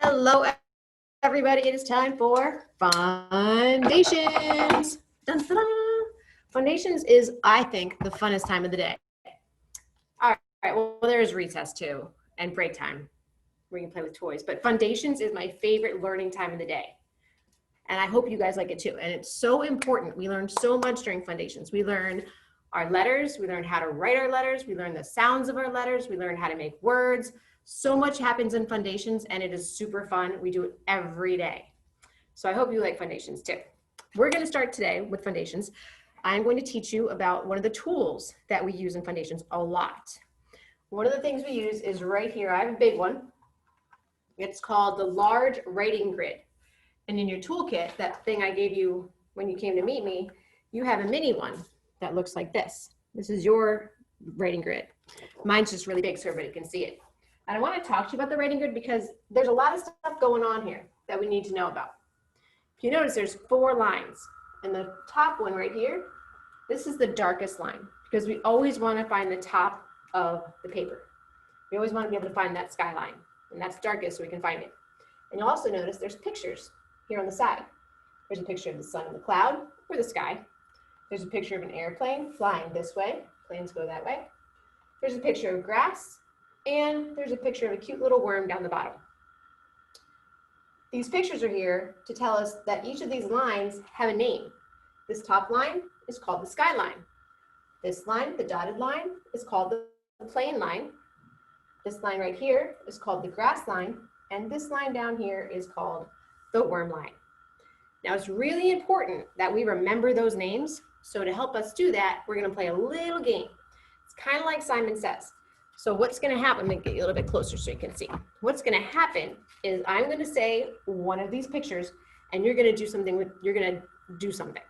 Hello, everybody. It is time for Foundations. Dun, dun, dun. Foundations is, I think, the funnest time of the day. All right, well, there's recess too, and break time where you can play with toys. But Foundations is my favorite learning time of the day. And I hope you guys like it too. And it's so important. We learn so much during Foundations. We learn our letters. We learn how to write our letters. We learn the sounds of our letters. We learn how to make words. So much happens in Foundations, and it is super fun. We do it every day. So I hope you like Foundations too. We're going to start today with Foundations. I'm going to teach you about one of the tools that we use in Foundations a lot. One of the things we use is right here. I have a big one. It's called the large writing grid. And in your toolkit, that thing I gave you when you came to meet me, you have a mini one that looks like this. This is your writing grid. Mine's just really big so everybody can see it. And I want to talk to you about the writing grid because there's a lot of stuff going on here that we need to know about. If you notice, there's 4 lines. And the top one right here, this is the darkest line because we always want to find the top of the paper. We always want to be able to find that skyline, and that's darkest so we can find it. And you'll also notice there's pictures here on the side. There's a picture of the sun and the cloud or the sky. There's a picture of an airplane flying this way. Planes go that way. There's a picture of grass, and there's a picture of a cute little worm down the bottom. These pictures are here to tell us that each of these lines have a name. This top line is called the skyline. This line, the dotted line, is called the plane line. This line right here is called the grass line, and this line down here is called the worm line. Now it's really important that we remember those names. So to help us do that, we're going to play a little game. It's kind of like Simon Says. So what's going to happen, I'm going to get you a little bit closer so you can see. What's going to happen is I'm going to say one of these pictures and you're going to do something something.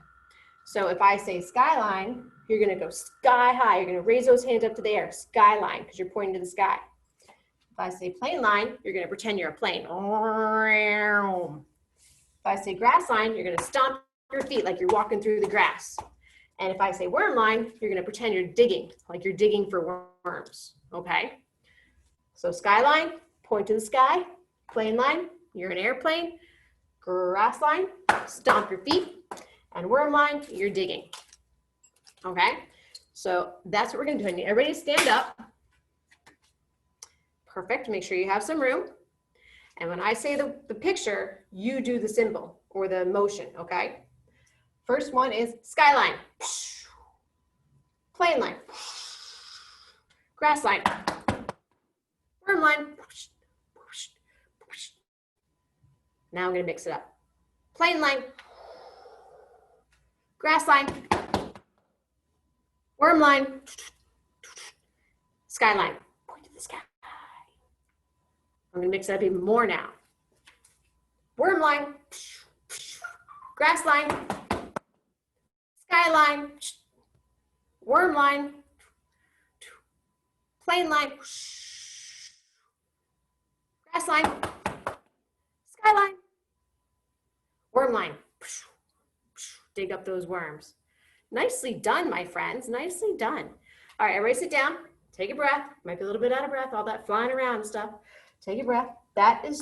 So if I say skyline, you're going to go sky high. You're going to raise those hands up to the air, skyline, because you're pointing to the sky. If I say plane line, you're going to pretend you're a plane. If I say grass line, you're going to stomp your feet like you're walking through the grass. And if I say worm line, you're going to pretend you're digging, like you're digging for worms. Okay? So skyline, point to the sky. Plane line, you're an airplane. Grass line, stomp your feet. And worm line, you're digging. Okay? So that's what we're going to do. I need everybody to stand up. Perfect. Make sure you have some room. And when I say the picture, you do the symbol or the motion, okay? First one is skyline. Plane line. Grass line. Worm line. Now I'm going to mix it up. Plane line. Grass line. Worm line. Skyline. Point to the sky. I'm going to mix it up even more now. Worm line, grass line, skyline, worm line, plane line, grass line, skyline, worm line. Dig up those worms. Nicely done, my friends. Nicely done. All right, everybody sit down. Take a breath. Might be a little bit out of breath, all that flying around and stuff. Take a breath.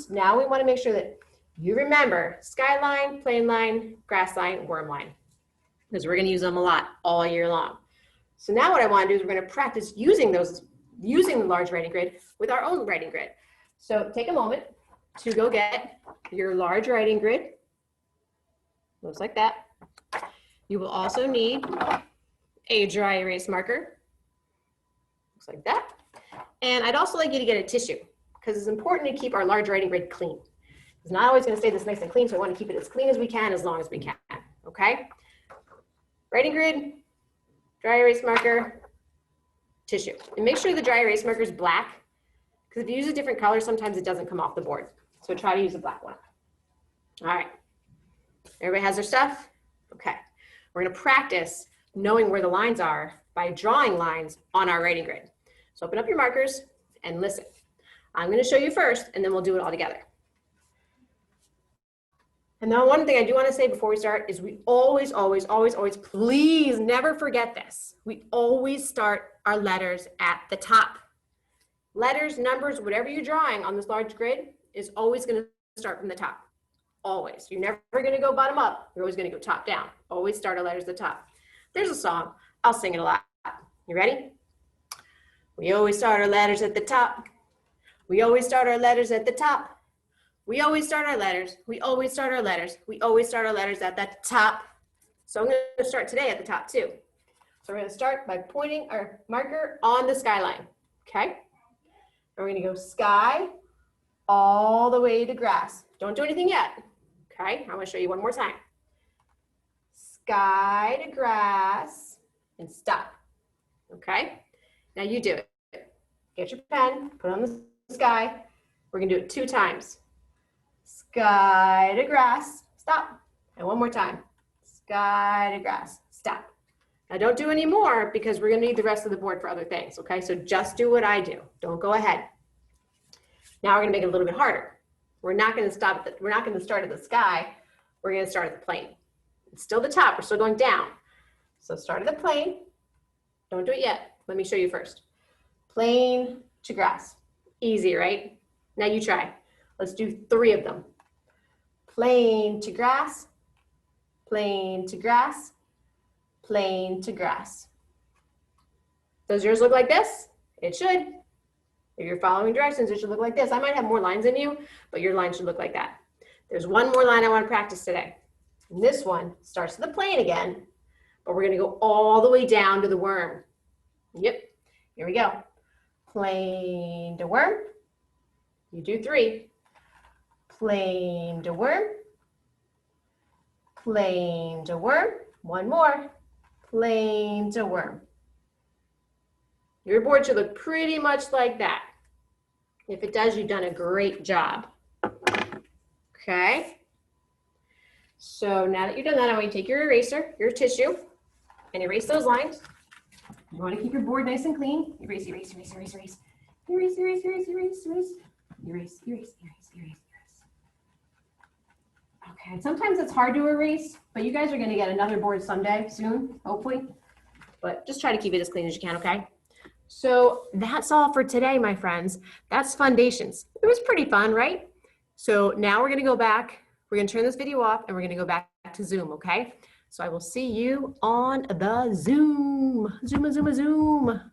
Now we want to make sure that you remember skyline, plane line, grass line, worm line, because we're going to use them a lot all year long. So now what I want to do is we're going to practice using the large writing grid with our own writing grid. So take a moment to go get your large writing grid. Looks like that. You will also need a dry erase marker. Looks like that. And I'd also like you to get a tissue, because it's important to keep our large writing grid clean. It's not always going to stay this nice and clean, so I want to keep it as clean as we can, as long as we can, okay? Writing grid, dry erase marker, tissue. And make sure the dry erase marker is black, because if you use a different color, sometimes it doesn't come off the board. So try to use a black one. All right. Everybody has their stuff? Okay. We're going to practice knowing where the lines are by drawing lines on our writing grid. So open up your markers and listen. I'm going to show you first, and then we'll do it all together. And now one thing I do want to say before we start is we always, please never forget this. We always start our letters at the top. Letters, numbers, whatever you're drawing on this large grid is always going to start from the top. Always. You're never going to go bottom up. You're always going to go top down. Always start our letters at the top. There's a song. I'll sing it a lot. You ready? We always start our letters at the top. We always start our letters at the top. We always start our letters. We always start our letters. We always start our letters at the top. So I'm going to start today at the top too. So we're going to start by pointing our marker on the skyline. Okay? And we're going to go sky all the way to grass. Don't do anything yet. Okay? I'm going to show you one more time. Sky to grass and stop. Okay? Now you do it. Get your pen, put it on the sky. We're going to do it 2 times. Sky to grass, stop. And one more time. Sky to grass, stop. Now don't do any more because we're going to need the rest of the board for other things. Okay? So just do what I do. Don't go ahead. Now we're going to make it a little bit harder. We're not going to start at the sky. We're going to start at the plane. It's still the top. We're still going down. So start at the plane. Don't do it yet. Let me show you first. Plane to grass. Easy, right? Now you try. Let's do 3 of them. Plane to grass. Plane to grass. Plane to grass. Does yours look like this? It should. If you're following directions, it should look like this. I might have more lines than you, but your line should look like that. There's one more line I want to practice today. And this one starts with the plane again, but we're going to go all the way down to the worm. Yep, here we go. Plane to worm. You do 3. Plane to worm. Plane to worm. One more. Plane to worm. Your board should look pretty much like that. If it does, you've done a great job. Okay. So now that you've done that, I want you to take your eraser, your tissue, and erase those lines. You want to keep your board nice and clean. Erase, erase, erase, erase, erase. Erase, erase, erase, erase, erase. Erase, erase, erase, erase, erase. Okay, sometimes it's hard to erase, but you guys are going to get another board someday, soon, hopefully. But just try to keep it as clean as you can, okay? So that's all for today, my friends. That's Fundations. It was pretty fun, right? So now we're going to go back. We're going to turn this video off and we're going to go back to Zoom, okay? So I will see you on the Zoom. Zoom.